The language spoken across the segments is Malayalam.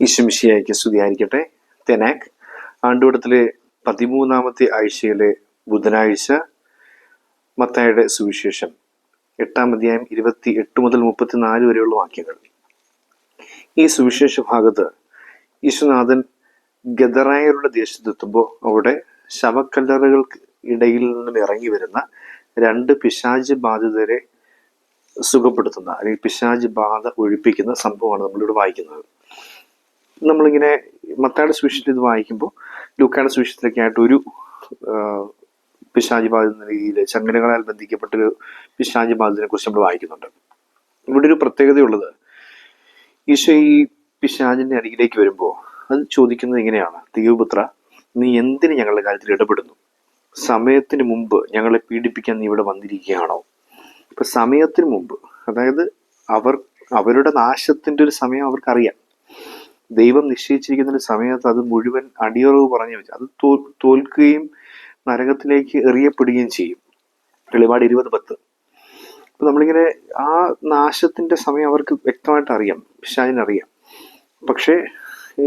ഈശ്വമിശിയായിക്ക് സ്തുതിയായിരിക്കട്ടെ. തെനാക്ക് ആണ്ടുവട്ടത്തിലെ 13ാമത്തെ ആഴ്ചയിലെ ബുധനാഴ്ച, മത്തായിയുടെ സുവിശേഷം 8-ാം അധ്യായം 28 മുതൽ 34 വരെയുള്ള വാക്യങ്ങൾ. ഈ സുവിശേഷ ഭാഗത്ത് യേശുനാഥൻ ഗദറായരുടെ ദേശത്തെത്തുമ്പോൾ അവിടെ ശവക്കല്ലറുകൾക്ക് ഇടയിൽ നിന്നും ഇറങ്ങി വരുന്ന 2 പിശാച് ബാധിതരെ സുഖപ്പെടുത്തുന്ന അല്ലെങ്കിൽ പിശാച് ബാധ ഒഴിപ്പിക്കുന്ന സംഭവമാണ് നമ്മളിവിടെ വായിക്കുന്നത്. നമ്മളിങ്ങനെ മത്തായിയുടെ സുവിശേഷത്തിൽ ഇത് വായിക്കുമ്പോൾ ലൂക്കായുടെ സുവിശേഷത്തിലൊക്കെ ആയിട്ട് ഒരു പിശാച് ബാധിത രീതിയിൽ ചങ്ങലകളാൽ ബന്ധിക്കപ്പെട്ടൊരു പിശാച് ബാധിതനെ കുറിച്ച് നമ്മൾ വായിക്കുന്നുണ്ട്. ഇവിടെ ഒരു പ്രത്യേകതയുള്ളത്, ഈശോ ഈ പിശാചിന്റെ അരികിലേക്ക് വരുമ്പോൾ അത് ചോദിക്കുന്നത് ഇങ്ങനെയാണ്: ദൈവപുത്ര, നീ എന്തിന് ഞങ്ങളുടെ കാര്യത്തിൽ ഇടപെടുന്നു? സമയത്തിന് മുമ്പ് ഞങ്ങളെ പീഡിപ്പിക്കാൻ നീ ഇവിടെ വന്നിരിക്കുകയാണോ? ഇപ്പൊ സമയത്തിന് മുമ്പ്, അതായത് അവരുടെ നാശത്തിന്റെ ഒരു സമയം അവർക്കറിയാം. ദൈവം നിശ്ചയിച്ചിരിക്കുന്ന ഒരു സമയത്ത് അത് മുഴുവൻ അടിയറവ് പറഞ്ഞു വെച്ചു, അത് തോൽക്കുകയും നരകത്തിലേക്ക് എറിയപ്പെടുകയും ചെയ്യും. വെളിപാട് 20:10. അപ്പൊ നമ്മളിങ്ങനെ ആ നാശത്തിന്റെ സമയം അവർക്ക് വ്യക്തമായിട്ട് അറിയാം, പിശാചിനറിയാം. പക്ഷേ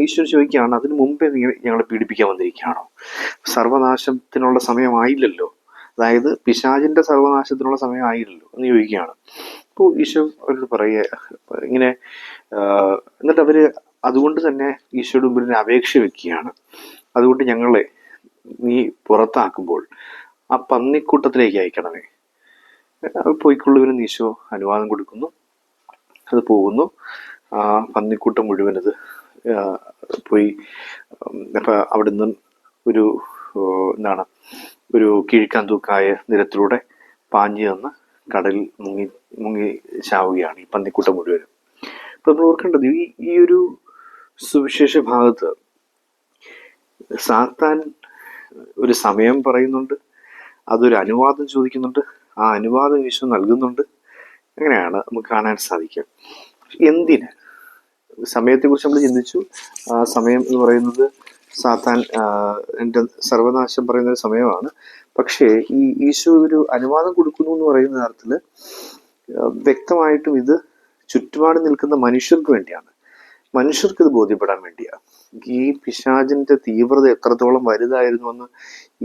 ഈശ്വരൻ ചോദിക്കുകയാണ്, അതിനു മുമ്പേ നീ ഞങ്ങളെ പീഡിപ്പിക്കാൻ വന്നിരിക്കുകയാണോ? സർവനാശത്തിനുള്ള സമയമായില്ലല്ലോ, അതായത് പിശാചിന്റെ സർവനാശത്തിനുള്ള സമയമായില്ലല്ലോ എന്ന് ചോദിക്കുകയാണ്. അപ്പോൾ ഈശോ അവരോട് പറയുക ഇങ്ങനെ, എന്നിട്ട് അവര് അതുകൊണ്ട് തന്നെ ഈശോയുടെ മുമ്പിൽ അപേക്ഷ വെക്കുകയാണ്. അതുകൊണ്ട് ഞങ്ങളെ നീ പുറത്താക്കുമ്പോൾ ആ പന്നിക്കൂട്ടത്തിലേക്ക് അയക്കണമേ. പോയിക്കൊള്ളുവിനെന്ന് ഈശോ അനുവാദം കൊടുക്കുന്നു. അത് പോകുന്നു. ആ പന്നിക്കൂട്ടം മുഴുവൻ അത് പോയി. അപ്പൊ അവിടെ നിന്നും ഒരു കിഴുക്കാൻ തൂക്കായ നിരത്തിലൂടെ പാഞ്ഞു വന്ന് കടലിൽ മുങ്ങി ചാവുകയാണ് ഈ പന്നിക്കൂട്ടം മുഴുവനും. അപ്പൊ നമ്മൾ ഓർക്കേണ്ടത്, ഈ ഒരു സുവിശേഷ ഭാഗത്ത് സാത്താൻ ഒരു സമയം പറയുന്നുണ്ട്, അതൊരു അനുവാദം ചോദിക്കുന്നുണ്ട്, ആ അനുവാദം ഈശോ നൽകുന്നുണ്ട്. അങ്ങനെയാണ് നമുക്ക് കാണാൻ സാധിക്കുക. എന്തിന്? സമയത്തെക്കുറിച്ച് നമ്മൾ ചിന്തിച്ചു. ആ സമയം എന്ന് പറയുന്നത് സാത്താൻ എൻ്റെ സർവനാശം പറയുന്ന ഒരു സമയമാണ്. പക്ഷേ ഈ ഈശോ ഒരു അനുവാദം കൊടുക്കുന്നു എന്ന് പറയുന്ന തരത്തിൽ വ്യക്തമായിട്ടും ഇത് ചുറ്റുപാട് നിൽക്കുന്ന മനുഷ്യർക്ക് വേണ്ടിയാണ്. മനുഷ്യർക്ക് ഇത് ബോധ്യപ്പെടാൻ വേണ്ടിയാണ്. ഈ പിശാചിന്റെ തീവ്രത എത്രത്തോളം വലുതായിരുന്നുവെന്ന്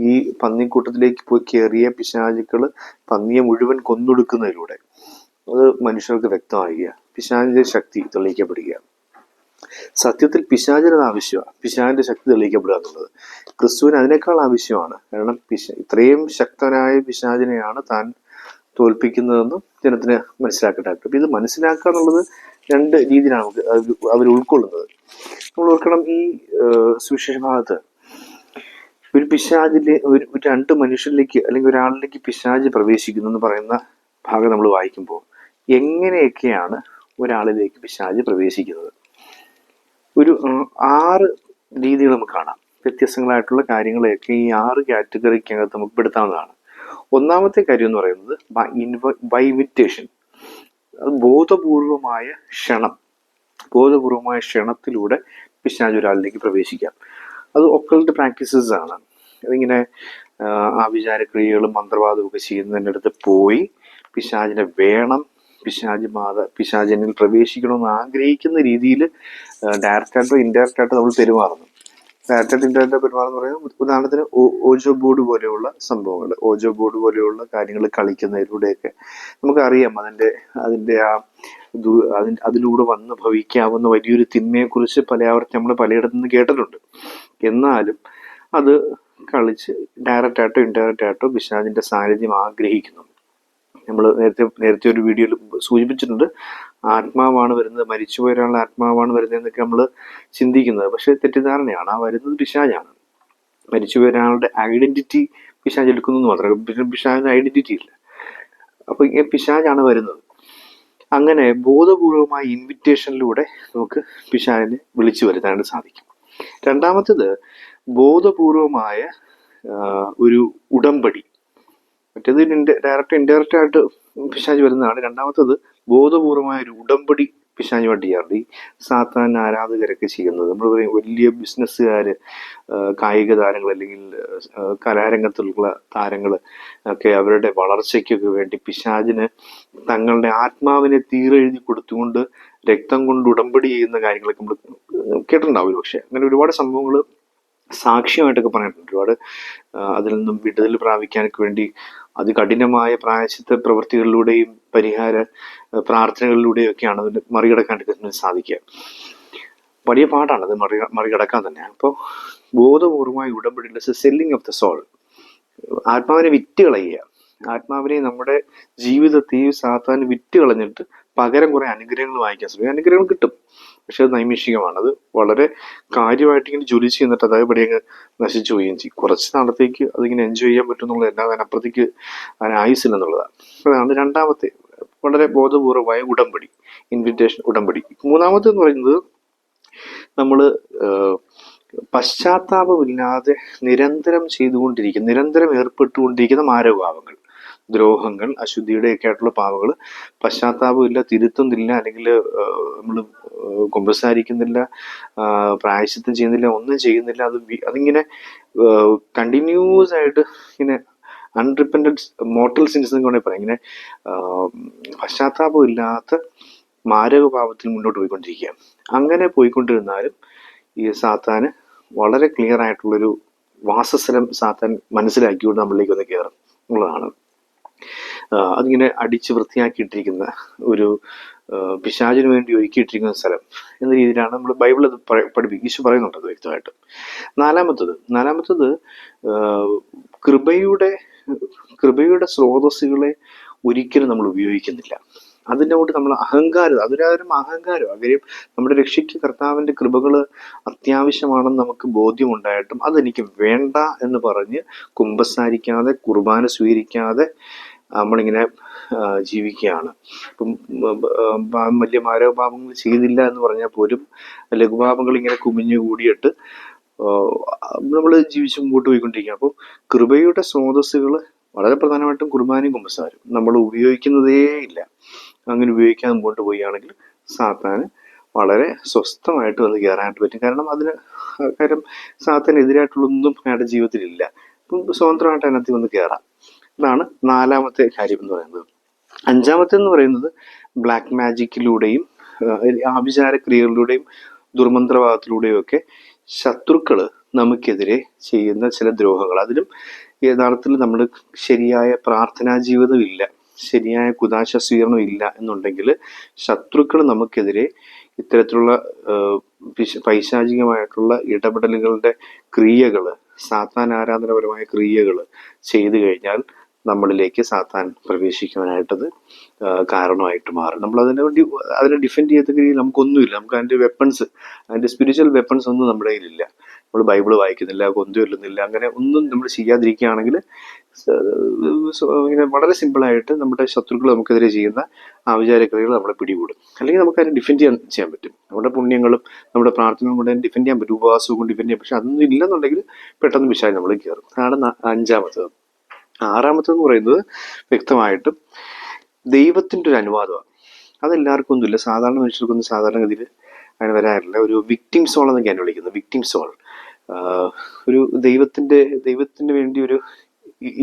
ഈ പന്നിക്കൂട്ടത്തിലേക്ക് പോയി കയറിയ പിശാചുക്കള് പന്നിയെ മുഴുവൻ കൊന്നൊടുക്കുന്നതിലൂടെ അത് മനുഷ്യർക്ക് വ്യക്തമാകുക, പിശാചിന്റെ ശക്തി തെളിയിക്കപ്പെടുക. സത്യത്തിൽ പിശാചിന് ആവശ്യമാണ്, പിശാചിന്റെ ശക്തി തെളിയിക്കപ്പെടുക എന്നുള്ളത്. ക്രിസ്തുവിന് അതിനേക്കാൾ ആവശ്യമാണ്. കാരണം ഇത്രയും ശക്തനായ പിശാചിനെയാണ് താൻ തോൽപ്പിക്കുന്നതെന്നും ജനത്തിന് മനസ്സിലാക്കട്ടെ. അപ്പൊ ഇത് മനസ്സിലാക്കുക എന്നുള്ളത് 2 രീതിയിലാണ് നമുക്ക് അവർ ഉൾക്കൊള്ളുന്നത്. നമ്മൾ ഓർക്കണം, ഈ സുവിശേഷ ഭാഗത്ത് ഒരു പിശാചിലെ ഒരു 2 മനുഷ്യരിലേക്ക് അല്ലെങ്കിൽ ഒരാളിലേക്ക് പിശാച് പ്രവേശിക്കുന്നു എന്ന് പറയുന്ന ഭാഗം നമ്മൾ വായിക്കുമ്പോൾ എങ്ങനെയൊക്കെയാണ് ഒരാളിലേക്ക് പിശാച് പ്രവേശിക്കുന്നത്? ഒരു 6 രീതികൾ നമുക്ക് കാണാം. വ്യത്യസ്തങ്ങളായിട്ടുള്ള കാര്യങ്ങളെയൊക്കെ ഈ 6 കാറ്റഗറിക്കകത്ത് നമുക്ക് പെടുത്താവുന്നതാണ്. ഒന്നാമത്തെ കാര്യം എന്ന് പറയുന്നത് ബൈ ഇൻവിറ്റേഷൻ. ബോധപൂർവമായ ക്ഷണത്തിലൂടെ പിശാച് ഒരാളിലേക്ക് പ്രവേശിക്കാം. അത് ഒക്കൾട്ട് പ്രാക്ടീസസ് ആണ്. അതിങ്ങനെ ആഭിചാരക്രിയകളും മന്ത്രവാദവും ഒക്കെ ചെയ്യുന്നതിൻ്റെ അടുത്ത് പോയി പിശാചിനെ വേണം, പിശാചിനിൽ പ്രവേശിക്കണമെന്ന് ആഗ്രഹിക്കുന്ന രീതിയിൽ ഡയറക്റ്റായിട്ടോ ഇൻഡയറക്റ്റായിട്ടോ നമ്മൾ പെരുമാറുന്നു. ഡയറക്റ്റായിട്ട് ഇൻഡയറക്റ്റായിട്ട് പെരുമാറുന്ന പറയുന്നത്, ഉദാഹരണത്തിന് ഓജോ ബോർഡ് പോലെയുള്ള സംഭവങ്ങൾ, ഓജോ ബോർഡ് പോലെയുള്ള കാര്യങ്ങൾ കളിക്കുന്നതിലൂടെയൊക്കെ നമുക്കറിയാം അതിലൂടെ വന്ന് ഭവിക്കാവുന്ന വലിയൊരു തിന്മയെക്കുറിച്ച് നമ്മൾ പലയിടത്തു നിന്ന് കേട്ടിട്ടുണ്ട്. എന്നാലും അത് കളിച്ച് ഡയറക്റ്റായിട്ടോ ഇൻഡയറക്റ്റായിട്ടോ പിശാചിന്റെ സാന്നിധ്യം ആഗ്രഹിക്കുന്നു. നമ്മൾ നേരത്തെ ഒരു വീഡിയോയിൽ സൂചിപ്പിച്ചിട്ടുണ്ട്, ആത്മാവാണ് വരുന്നത്, മരിച്ചുപോയ ഒരാളുടെ ആത്മാവാണ് വരുന്നത് എന്നൊക്കെ നമ്മൾ ചിന്തിക്കുന്നത്. പക്ഷെ തെറ്റിദ്ധാരണയാണ്. ആ വരുന്നത് പിശാചാണ്. മരിച്ചുപോയ ഒരാളുടെ ഐഡന്റിറ്റി പിശാച് എടുക്കുന്നു എന്ന് മാത്രമേ, പിശാചിന് ഐഡന്റിറ്റി ഇല്ല. അപ്പൊ പിശാചാണ് വരുന്നത്. അങ്ങനെ ബോധപൂർവമായ ഇൻവിറ്റേഷനിലൂടെ നമുക്ക് പിശാചിനെ വിളിച്ചു വരുത്താനായിട്ട് സാധിക്കും. രണ്ടാമത്തേത് ബോധപൂർവമായ ഒരു ഉടമ്പടി. മറ്റേത് ഡയറക്റ്റ് ഇൻഡയറക്റ്റ് ആയിട്ട് പിശാച് വരുന്നതാണ്. രണ്ടാമത്തത് ബോധപൂർവമായ ഒരു ഉടമ്പടി പിശാചുമായിട്ട് ചെയ്യാറുണ്ട്. ഈ സാത്താൻ ആരാധകരൊക്കെ ചെയ്യുന്നത്, നമ്മൾ പറയും വലിയ ബിസിനസ്സുകാർ, കായിക താരങ്ങൾ അല്ലെങ്കിൽ കലാരംഗത്തുള്ള താരങ്ങൾ ഒക്കെ അവരുടെ വളർച്ചയ്ക്കൊക്കെ വേണ്ടി പിശാചിന് തങ്ങളുടെ ആത്മാവിനെ തീരെഴുതി കൊടുത്തുകൊണ്ട് രക്തം കൊണ്ട് ഉടമ്പടി ചെയ്യുന്ന കാര്യങ്ങളൊക്കെ നമ്മൾ കേട്ടിട്ടുണ്ടാവും പക്ഷെ അങ്ങനെ ഒരുപാട് സംഭവങ്ങൾ സാക്ഷ്യമായിട്ടൊക്കെ പറഞ്ഞിട്ടുണ്ട്. ഒരുപാട് അതിൽ നിന്നും വിടുതൽ പ്രാപിക്കാനൊക്കെ വേണ്ടി അതികഠിനമായ പ്രായശ്ചിത്ത പ്രവൃത്തികളിലൂടെയും പരിഹാര പ്രാർത്ഥനകളിലൂടെയും ഒക്കെയാണ് അതിന് മറികടക്കാൻ സാധിക്കുക. വലിയ പാടാണ് അത് മറികടക്കാൻ തന്നെ. അപ്പോൾ ബോധപൂർവമായ ഉടമ്പടിയുള്ള സെല്ലിംഗ് ഓഫ് ദ സോൾ, ആത്മാവിനെ വിറ്റ് കളയുക. ആത്മാവിനെ നമ്മുടെ ജീവിതത്തെയും സാത്താൻ വിറ്റ് കളഞ്ഞിട്ട് പകരം കുറെ അനുഗ്രഹങ്ങൾ വാങ്ങിക്കാൻ ശ്രമിക്കും. അനുഗ്രഹങ്ങൾ കിട്ടും, പക്ഷെ അത് നൈമിഷികമാണ്. അത് വളരെ കാര്യമായിട്ട് ഇങ്ങനെ ജ്വലിച്ച് ചെന്നിട്ട് അതേപടി അങ്ങ് നശിച്ചു പോവുകയും ചെയ്യും. കുറച്ച് നാളത്തേക്ക് അതിങ്ങനെ എൻജോയ് ചെയ്യാൻ പറ്റും എന്നുള്ളത്, അല്ലാതെ അതിനപ്പുറത്തേക്ക് അതിന് ആയുസില്ലെന്നുള്ളതാണ്. അതാണ് രണ്ടാമത്തെ വളരെ ബോധപൂർവമായ ഉടമ്പടി, ഇൻവിറ്റേഷൻ ഉടമ്പടി. മൂന്നാമത്തെ പറയുന്നത് നമ്മൾ പശ്ചാത്താപമില്ലാതെ നിരന്തരം ഏർപ്പെട്ടുകൊണ്ടിരിക്കുന്ന മാരകപാപങ്ങൾ, ദ്രോഹങ്ങൾ, അശുദ്ധിയുടെയൊക്കെ ആയിട്ടുള്ള പാപങ്ങൾ, പശ്ചാത്താപമില്ല, തിരുത്തുന്നില്ല, അല്ലെങ്കിൽ നമ്മൾ കുമ്പസാരിക്കുന്നില്ല, പ്രായശ്ചിത്തം ചെയ്യുന്നില്ല, ഒന്നും ചെയ്യുന്നില്ല, അതിങ്ങനെ കണ്ടിന്യൂസ് ആയിട്ട് ഇങ്ങനെ അൺറിപ്പൻറ്റഡ് മോർട്ടൽ സിൻസ് എന്ന് വേണമെങ്കിൽ പറയാം. ഇങ്ങനെ പശ്ചാത്താപം ഇല്ലാത്ത മാരകപാപത്തിൽ മുന്നോട്ട് പോയിക്കൊണ്ടിരിക്കുക. അങ്ങനെ പോയിക്കൊണ്ടിരുന്നാലും ഈ സാത്താന് വളരെ ക്ലിയർ ആയിട്ടുള്ളൊരു വാസസ്ഥലം സാത്താൻ മനസ്സിലാക്കിക്കൊണ്ട് നമ്മളിലേക്ക് ഒന്ന് കയറും എന്നുള്ളതാണ്. അതിങ്ങനെ അടിച്ച് വൃത്തിയാക്കിയിട്ടിരിക്കുന്ന ഒരു പിശാചിന് വേണ്ടി ഒരുക്കിയിട്ടിരിക്കുന്ന സ്ഥലം എന്ന രീതിയിലാണ് നമ്മൾ ബൈബിൾ അത് പഠിപ്പിക്കും. ഈശോ പറയുന്നുണ്ട് അത് വ്യക്തമായിട്ട്. നാലാമത്തത് കൃപയുടെ സ്രോതസ്സുകളെ ഒരിക്കലും നമ്മൾ ഉപയോഗിക്കുന്നില്ല. അതിനോട് നമ്മൾ അതൊരു അഹങ്കാരം. കാര്യം നമ്മുടെ രക്ഷയ്ക്ക് കർത്താവിൻ്റെ കൃപകൾ അത്യാവശ്യമാണെന്ന് നമുക്ക് ബോധ്യമുണ്ടായിട്ടും അതെനിക്ക് വേണ്ട എന്ന് പറഞ്ഞ് കുമ്പസാരിക്കാതെ, കുർബാന സ്വീകരിക്കാതെ നമ്മളിങ്ങനെ ജീവിക്കുകയാണ്. ഇപ്പം വലിയ മാരകപാപങ്ങൾ ചെയ്തില്ല എന്ന് പറഞ്ഞാൽ പോലും ലഘുപാപങ്ങൾ ഇങ്ങനെ കുമിഞ്ഞു കൂടിയിട്ട് നമ്മൾ ജീവിച്ച് മുമ്പോട്ട് പോയിക്കൊണ്ടിരിക്കുക. അപ്പോൾ കൃപയുടെ സ്രോതസ്സുകൾ വളരെ പ്രധാനമായിട്ടും കുർബാനയും കുമ്പസാരും നമ്മൾ ഉപയോഗിക്കുന്നതേ ഇല്ല. അങ്ങനെ ഉപയോഗിക്കാൻ മുമ്പോട്ട് പോവുകയാണെങ്കിൽ സാത്താന് വളരെ സ്വസ്ഥമായിട്ട് വന്ന് കയറാനായിട്ട് പറ്റും. കാര്യം സാത്താനെതിരായിട്ടുള്ളൊന്നും അയാളുടെ ജീവിതത്തിലില്ല. അപ്പം സ്വതന്ത്രമായിട്ട് അതിനകത്ത് വന്ന് കയറാം. ഇതാണ് നാലാമത്തെ കാര്യം എന്ന് പറയുന്നത്. അഞ്ചാമത്തെ എന്ന് പറയുന്നത് ബ്ലാക്ക് മാജിക്കിലൂടെയും ആഭിചാരക്രിയകളിലൂടെയും ദുർമന്ത്രവാദത്തിലൂടെയും ഒക്കെ ശത്രുക്കൾ നമുക്കെതിരെ ചെയ്യുന്ന ചില ദ്രോഹങ്ങൾ. അതിലും യഥാർത്ഥത്തിൽ നമ്മൾ ശരിയായ പ്രാർത്ഥനാ ജീവിതം ഇല്ല, ശരിയായ കുദാശ സ്വീകരണം ഇല്ല എന്നുണ്ടെങ്കിൽ ശത്രുക്കൾ നമുക്കെതിരെ ഇത്തരത്തിലുള്ള പൈശാചികമായിട്ടുള്ള ഇടപെടലുകളുടെ ക്രിയകൾ, സാത്താൻ ആരാധനപരമായ ക്രിയകൾ ചെയ്തു കഴിഞ്ഞാൽ നമ്മളിലേക്ക് സാത്താൻ പ്രവേശിക്കുവാനായിട്ടത് കാരണമായിട്ട് മാറും. നമ്മൾ അതിനെ ഡിഫെൻഡ് ചെയ്യത്തക്ക രീതിയിൽ നമുക്കൊന്നുമില്ല. നമുക്ക് അതിൻ്റെ സ്പിരിച്വൽ വെപ്പൺസ് ഒന്നും നമ്മുടെ കയ്യിലില്ല. നമ്മൾ ബൈബിൾ വായിക്കുന്നില്ല, കൊന്തു ചൊല്ലുന്നില്ല, അങ്ങനെ ഒന്നും നമ്മൾ ചെയ്യാതിരിക്കുകയാണെങ്കിൽ ഇങ്ങനെ വളരെ സിമ്പിളായിട്ട് നമ്മുടെ ശത്രുക്കൾ നമുക്കെതിരെ ചെയ്യുന്ന ആഭിചാരക്രിയകൾ നമ്മളെ പിടികൂടും. അല്ലെങ്കിൽ നമുക്ക് അതിനെ ഡിഫെൻഡ് ചെയ്യാൻ പറ്റും. നമ്മുടെ പുണ്യങ്ങളും നമ്മുടെ പ്രാർത്ഥനകളും കൊണ്ട് ഡിഫെൻഡ് ചെയ്യാൻ പറ്റും, ഉപവാസവും കൊണ്ട് ഡിഫെൻഡ് ചെയ്യാം. പക്ഷെ അതൊന്നും ഇല്ലെന്നുണ്ടെങ്കിൽ പെട്ടെന്ന് പിശാച് നമ്മൾ കയറും. അതാണ് അഞ്ചാമത്തത്. ആറാമത്തെന്ന് പറയുന്നത് വ്യക്തമായിട്ടും ദൈവത്തിൻ്റെ ഒരു അനുവാദമാണ്. അതെല്ലാവർക്കും ഒന്നുമില്ല, സാധാരണ മനുഷ്യർക്കൊന്നും സാധാരണഗതിയിൽ അങ്ങനെ വരാറില്ല. ഒരു വിക്ടിം സോൾ എന്നൊക്കെയാണ് വിളിക്കുന്നത്. വിക്ടിം സോൾ ഒരു ദൈവത്തിന് വേണ്ടി ഒരു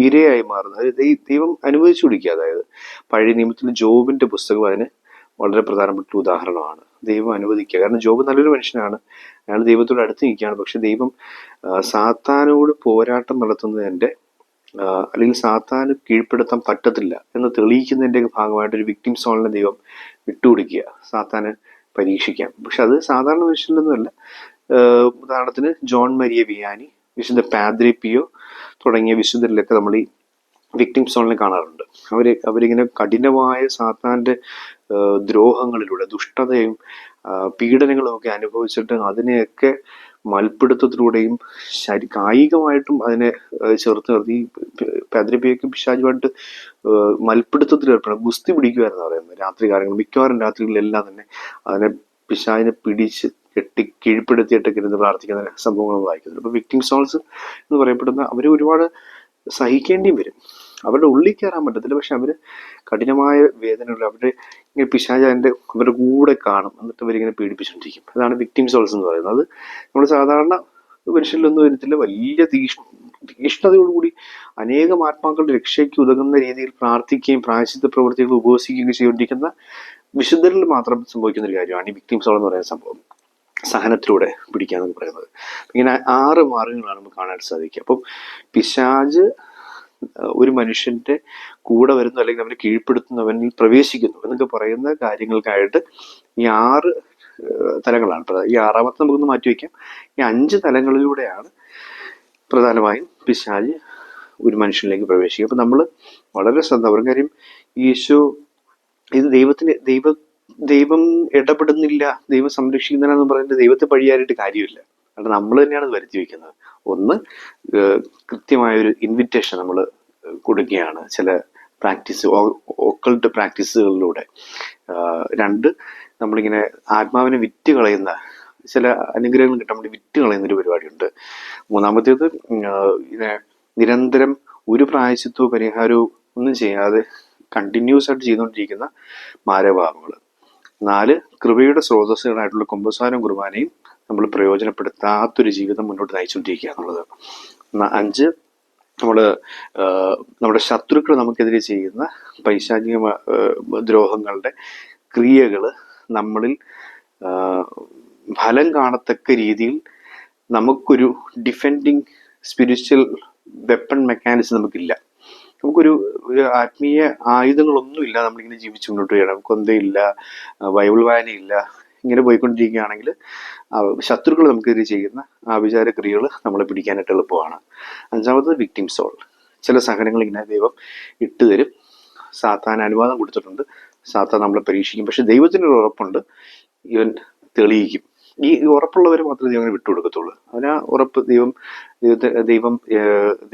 ഇരയായി മാറുന്നത്. അതായത് ദൈവം അനുവദിച്ചു കൊടുക്കുക. അതായത് പഴയ നിയമത്തിൽ ജോബിന്റെ പുസ്തകം അതിന് വളരെ പ്രധാനപ്പെട്ട ഉദാഹരണമാണ്. ദൈവം അനുവദിക്കുക. കാരണം ജോബ് നല്ലൊരു മനുഷ്യനാണ്, അയാൾ ദൈവത്തോട് അടുത്ത് നിൽക്കുകയാണ്. പക്ഷെ ദൈവം സാത്താനോട് പോരാട്ടം നടത്തുന്നതിൻ്റെ അല്ലെങ്കിൽ സാത്താന് കീഴ്പ്പെടുത്താൻ പറ്റത്തില്ല എന്ന് തെളിയിക്കുന്നതിൻ്റെ ഭാഗമായിട്ടൊരു വിക്ടിം സോളിനെ ദൈവം വിട്ടുകൊടുക്കുക, സാത്താന് പരീക്ഷിക്കാം. പക്ഷെ അത് സാധാരണ മനുഷ്യരിലൊന്നുമല്ല. ഉദാഹരണത്തിന് ജോൺ മരിയ വിയാനി, വിശുദ്ധ പാദ്രി പിയോ തുടങ്ങിയ വിശുദ്ധരിലൊക്കെ നമ്മൾ ഈ വിക്ടിം സോളിനെ കാണാറുണ്ട്. അവരിങ്ങനെ കഠിനമായ സാത്താൻ്റെ ദ്രോഹങ്ങളിലൂടെ, ദുഷ്ടതയും പീഡനങ്ങളും ഒക്കെ അനുഭവിച്ചിട്ട് അതിനെയൊക്കെ മൽപ്പിടുത്തത്തിലൂടെയും കായികമായിട്ടും അതിനെ ചെറുത്ത് നിർത്തി പാദ്രിപ്പിയൊക്കെ പിശാചുമായിട്ട് മൽപ്പിടുത്തത്തിൽ ഏർപ്പെടാം, ഗുസ്തി പിടിക്കുമായിരുന്നു പറയുന്നത്. രാത്രി കാലങ്ങൾ മിക്കവാറും രാത്രികളിലെല്ലാം തന്നെ അതിനെ പിശാചിനെ പിടിച്ച് കെട്ടി കീഴ്പ്പെടുത്തിയിട്ടൊക്കെ ഇരുന്ന് പ്രാർത്ഥിക്കുന്ന സംഭവങ്ങൾ വായിക്കുന്നുണ്ട്. അപ്പോൾ വിക്ടിം സോൾസ് എന്ന് പറയപ്പെടുന്ന അവർ ഒരുപാട് സഹിക്കേണ്ടിയും വരും. അവരുടെ ഉള്ളിൽ കയറാൻ പറ്റത്തില്ല, പക്ഷെ അവർ കഠിനമായ വേദനകൾ ഇങ്ങനെ പിശാച് അവരുടെ കൂടെ കാണും, എന്നിട്ട് അവരിങ്ങനെ പീഡിപ്പിച്ചുകൊണ്ടിരിക്കും. അതാണ് വിക്ടിം സോൾസ് എന്ന് പറയുന്നത്. അത് നമ്മൾ സാധാരണ മനുഷ്യരിലൊന്നും വരത്തില്ല. വലിയ തീഷ്ണതയോടുകൂടി അനേകം ആത്മാക്കളുടെ രക്ഷയ്ക്ക് ഉതകുന്ന രീതിയിൽ പ്രാർത്ഥിക്കുകയും പ്രായശ്ചിത്ത പ്രവൃത്തികൾ ഉപവസിക്കുകയും ചെയ്തുകൊണ്ടിരിക്കുന്ന വിശുദ്ധരിൽ മാത്രം സംഭവിക്കുന്ന ഒരു കാര്യമാണ് ഈ വിക്ടിം സോൾ എന്ന് പറയുന്ന സംഭവം. സഹനത്തിലൂടെ പിടിക്കാമെന്ന് പറയുന്നത്. ഇങ്ങനെ 6 മാർഗങ്ങളാണ് നമുക്ക് കാണാൻ സാധിക്കുക. അപ്പം പിശാച് ഒരു മനുഷ്യന്റെ കൂടെ വരുന്നു, അല്ലെങ്കിൽ അവനെ കീഴ്പ്പെടുത്തുന്നവനിൽ പ്രവേശിക്കുന്നു എന്നൊക്കെ പറയുന്ന കാര്യങ്ങൾക്കായിട്ട് ഈ 6 തലങ്ങളാണ്. ഈ 6ാമത്തെ നമുക്കൊന്ന് മാറ്റി വയ്ക്കാം. ഈ 5 തലങ്ങളിലൂടെയാണ് പ്രധാനമായും പിശാച് ഒരു മനുഷ്യനിലേക്ക് പ്രവേശിക്കുക. അപ്പം നമ്മൾ വളരെ ശ്രദ്ധ ഒരു കാര്യം, ഈശോ ഇത് ദൈവം ഇടപെടുന്നില്ല, ദൈവം സംരക്ഷിക്കുന്നില്ലെന്ന് പറയുന്നത് ദൈവത്തെ പഴിയാനായിട്ട് കാര്യമില്ല. കാരണം നമ്മൾ തന്നെയാണ് അത് വരുത്തി വെക്കുന്നത്. ഒന്ന്, കൃത്യമായൊരു ഇൻവിറ്റേഷൻ നമ്മൾ കൊടുക്കുകയാണ് ചില ഒക്കൾട്ട് പ്രാക്ടീസുകളിലൂടെ. 2, നമ്മളിങ്ങനെ ആത്മാവിനെ വിറ്റ് കളയുന്ന ചില അനുഗ്രഹങ്ങൾ കിട്ടാൻ വേണ്ടി വിറ്റ് കളയുന്ന ഒരു പരിപാടിയുണ്ട്. 3ാമത്തേത് നിരന്തരം ഒരു പ്രായശ്ചിത്തവും പരിഹാരവും ഒന്നും ചെയ്യാതെ കണ്ടിന്യൂസ് ആയിട്ട് ചെയ്തുകൊണ്ടിരിക്കുന്ന മാരഭാവങ്ങൾ. 4, കൃപയുടെ സ്രോതസ്സുകളായിട്ടുള്ള കുമ്പസാരം കുർബാനയും നമ്മൾ പ്രയോജനപ്പെടുത്താത്തൊരു ജീവിതം മുന്നോട്ട് നയിച്ചുകൊണ്ടിരിക്കുക എന്നുള്ളത്. 5, നമ്മുടെ ശത്രുക്കൾ നമുക്കെതിരെ ചെയ്യുന്ന പൈശാചിക ദ്രോഹങ്ങളുടെ ക്രിയകൾ നമ്മളിൽ ഫലം കാണത്തക്ക രീതിയിൽ നമുക്കൊരു ഡിഫെൻഡിങ് സ്പിരിച്വൽ വെപ്പൺ മെക്കാനിസം നമുക്കില്ല. നമുക്കൊരു ആത്മീയ ആയുധങ്ങളൊന്നുമില്ല നമ്മളിങ്ങനെ ജീവിച്ചു മുന്നോട്ട് ചെയ്യണം. കൊന്തയില്ല, ബൈബിൾ വായനയില്ല, ഇങ്ങനെ പോയിക്കൊണ്ടിരിക്കുകയാണെങ്കിൽ ശത്രുക്കൾ നമുക്കെതിരെ ചെയ്യുന്ന ആഭിചാര ക്രിയകൾ നമ്മളെ പിടിക്കാനായിട്ട് എളുപ്പമാണ്. 5ാമത് വിക്ടിം സോൾ. ചില സഹനങ്ങൾ ഇങ്ങനെ ദൈവം ഇട്ടുതരും. സാത്താൻ അനുവാദം കൊടുത്തിട്ടുണ്ട്, സാത്താൻ നമ്മളെ പരീക്ഷിക്കും. പക്ഷെ ദൈവത്തിനൊരു ഉറപ്പുണ്ട്, ഇവൻ തെളിയിക്കും. ഈ ഉറപ്പുള്ളവർ മാത്രമേ ദൈവം വിട്ടുകൊടുക്കത്തുള്ളൂ. അവനാ ഉറപ്പ്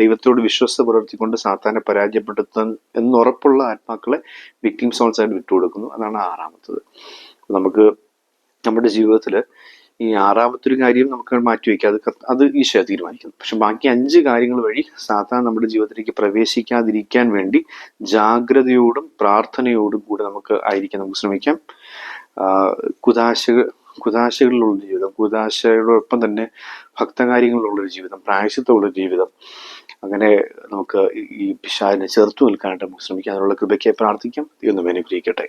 ദൈവത്തോട് വിശ്വസ്ത പുലർത്തിക്കൊണ്ട് സാത്താനെ പരാജയപ്പെടുത്താൻ എന്നുറപ്പുള്ള ആത്മാക്കളെ വിക്ടിം സോൾസ് ആയിട്ട് വിട്ടുകൊടുക്കുന്നു. അതാണ് 6ാമത്തത്. നമുക്ക് നമ്മുടെ ജീവിതത്തിൽ ഈ 6ാമത്തൊരു കാര്യം നമുക്ക് മാറ്റിവെക്കാം, അത് ഈശോ തീരുമാനിക്കുന്നു. പക്ഷെ ബാക്കി 5 കാര്യങ്ങൾ വഴി സാത്താൻ നമ്മുടെ ജീവിതത്തിലേക്ക് പ്രവേശിക്കാതിരിക്കാൻ വേണ്ടി ജാഗ്രതയോടും പ്രാർത്ഥനയോടും കൂടെ നമുക്ക് ശ്രമിക്കാം. കുദാശകളിലുള്ള ജീവിതം, കുദാശയോടൊപ്പം തന്നെ ഭക്തകാര്യങ്ങളിലുള്ളൊരു ജീവിതം, പ്രായശ്ചിത്തമുള്ളൊരു ജീവിതം, അങ്ങനെ നമുക്ക് ഈ പിശാചിനെ ചെറുത്തു നിൽക്കാനായിട്ട് നമുക്ക് ശ്രമിക്കാം. അതിനുള്ള കൃപയ്ക്കായി പ്രാർത്ഥിക്കാം. ദൈവം നമ്മെ അനുഗ്രഹിക്കട്ടെ.